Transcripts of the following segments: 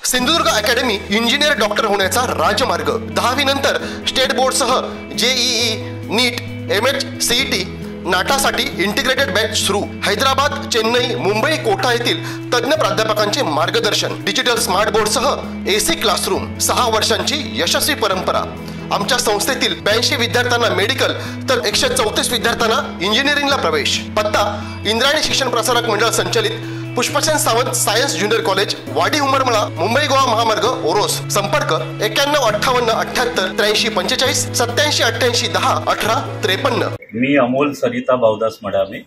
Sindhudurg academy engineer doctor होण्याचा राजमार्ग। 10वी नंतर स्टेट बोर्डसह जेईई, नीट, एमएच, सीईटी, नाटासाठी इंटिग्रेटेड बॅच सुरू। हैदराबाद, चेन्नई, मुंबई, कोटा येथील तज्ञ प्राध्यापकांचे मार्गदर्शन। डिजिटल स्मार्ट बोर्डसह एसी क्लासरूम। 6 वर्षांची यशस्वी परंपरा। आमच्या संस्थेतील 82 विद्यार्थ्यांना मेडिकल तर 134 विद्यार्थ्यांना इंजिनिअरिंगला प्रवेश। पत्ता इंद्रायणी शिक्षण प्रसारक मंडळ संचलित Pushpasen Sawant science junior college, वाडी उमरमळा, मुंबई गोवा महामार्ग, ओरोस। संपर्क 9158 83 45 87 88 10 18 53। मी अमोल सरिता भावदास मडामे,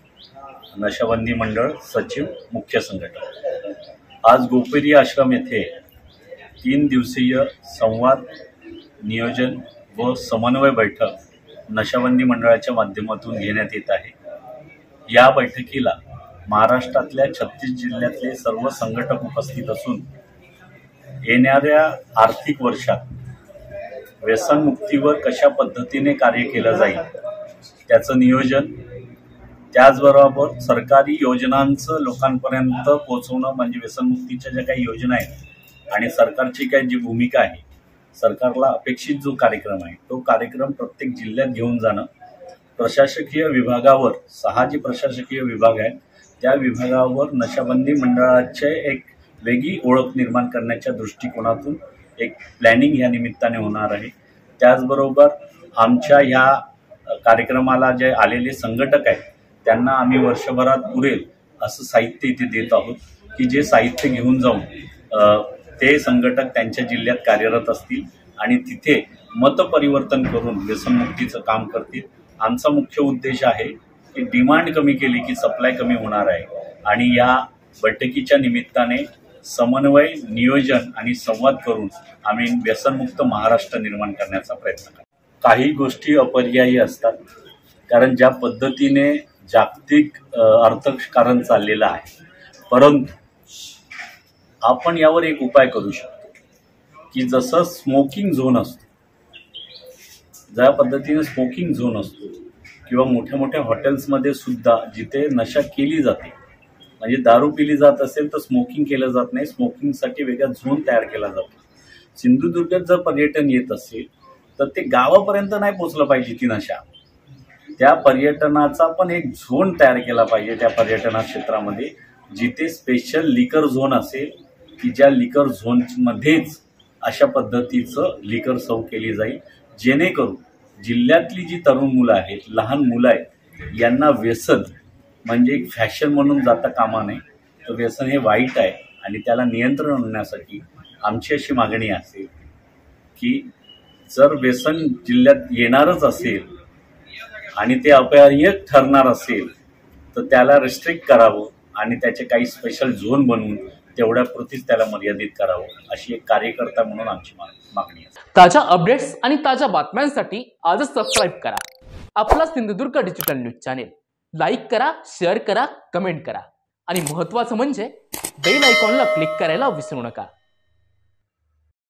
नशाबंदी मंडळ सचिव, मुख्य संघटक। आज गोपेरी आश्रम येथे 3 दिवसीय संवाद, नियोजन व समन्वय बैठक नशाबंदी मंडळाच्या माध्यमातून घेण्यात येत आहे। या बैठकीला महाराष्ट्रातल्या 36 जिल्ह्यातले सर्व संघटक उपस्थित असून येणाऱ्या आर्थिक वर्षात व्यसनमुक्तीवर कशा पद्धतीने कार्य केलं जाईल त्याचं नियोजन, त्याचबरोबर सरकारी योजनांचं लोकांपर्यंत पोहोचवणं, म्हणजे व्यसनमुक्तीच्या ज्या काही योजना आहेत आणि सरकारची काही जी भूमिका आहे, सरकारला अपेक्षित जो कार्यक्रम आहे तो कार्यक्रम प्रत्येक जिल्ह्यात घेऊन जाणं, प्रशासकीय विभागावर 6 जे प्रशासकीय विभाग आहेत त्या विभागावर नशाबंदी मंडळाचे एक वेगळी ओळख निर्माण करण्याच्या दृष्टिकोनातून एक प्लॅनिंग या निमित्ताने होणार आहे। त्याचबरोबर आमच्या ह्या कार्यक्रमाला जे आलेले संघटक आहेत त्यांना आम्ही वर्षभरात पुरेल असं साहित्य इथे देत आहोत, की जे साहित्य घेऊन जाऊन ते संघटक त्यांच्या जिल्ह्यात कार्यरत असतील आणि तिथे मतपरिवर्तन करून व्यसनमुक्तीचं काम करतील। आमचा मुख्य उद्देश आहे की डिमांड कमी केली की सप्लाय कमी होणार आहे आणि या बैठकीच्या निमित्ताने समन्वय, नियोजन आणि संवाद करून आम्ही व्यसनमुक्त महाराष्ट्र निर्माण करण्याचा प्रयत्न करतो। काही गोष्टी अपरिहार्य असतात, कारण ज्या पद्धतीने जागतिक अर्थकारण चाललेलं आहे, परंतु आपण यावर एक उपाय करू शकतो की जसं स्मोकिंग झोन असतो, ज्या पद्धतीने स्मोकिंग झोन असतो किंवा मोठ्या मोठ्या हॉटेल्समध्ये सुद्धा जिथे नशा केली जाते, म्हणजे दारू पिली जात असेल तर स्मोकिंग केलं जात नाही, स्मोकिंगसाठी वेगळा झोन तयार केला जातो। सिंधुदुर्गात जर पर्यटन येत असेल तर ते गावापर्यंत नाही पोचलं पाहिजे ती नशा, त्या पर्यटनाचा पण एक झोन तयार केला पाहिजे त्या पर्यटना क्षेत्रामध्ये, जिथे स्पेशल लिकर झोन असेल की ज्या लिकर झोनमध्येच अशा पद्धतीचं लिकर सर्व केली जाईल, जेणेकरून जिल्ह्यातली जी तरुण मुलं आहेत, लहान मुलं आहेत, यांना व्यसन म्हणजे एक फॅशन म्हणून जाता कामा नये। तर व्यसन हे वाईट आहे आणि त्याला नियंत्रण आणण्यासाठी आमची अशी मागणी असेल की जर व्यसन जिल्ह्यात येणारच असेल आणि ते अपरिहार्य ठरणार असेल तर त्याला रिस्ट्रिक्ट करावं आणि त्याचे काही स्पेशल झोन बनवून तेवढ्यापुरतीच त्याला मर्यादित करावं, अशी एक कार्यकर्ता म्हणून आमची मागणी आहे। ताज्या अपडेट्स आणि ताज्या बातम्यांसाठी आजच सबस्क्राईब करा आपला Sindhudurg digital news channel. Like करा, शेअर करा, कमेंट करा आणि महत्त्वाचं म्हणजे बेल आयकॉनला क्लिक करायला विसरू नका।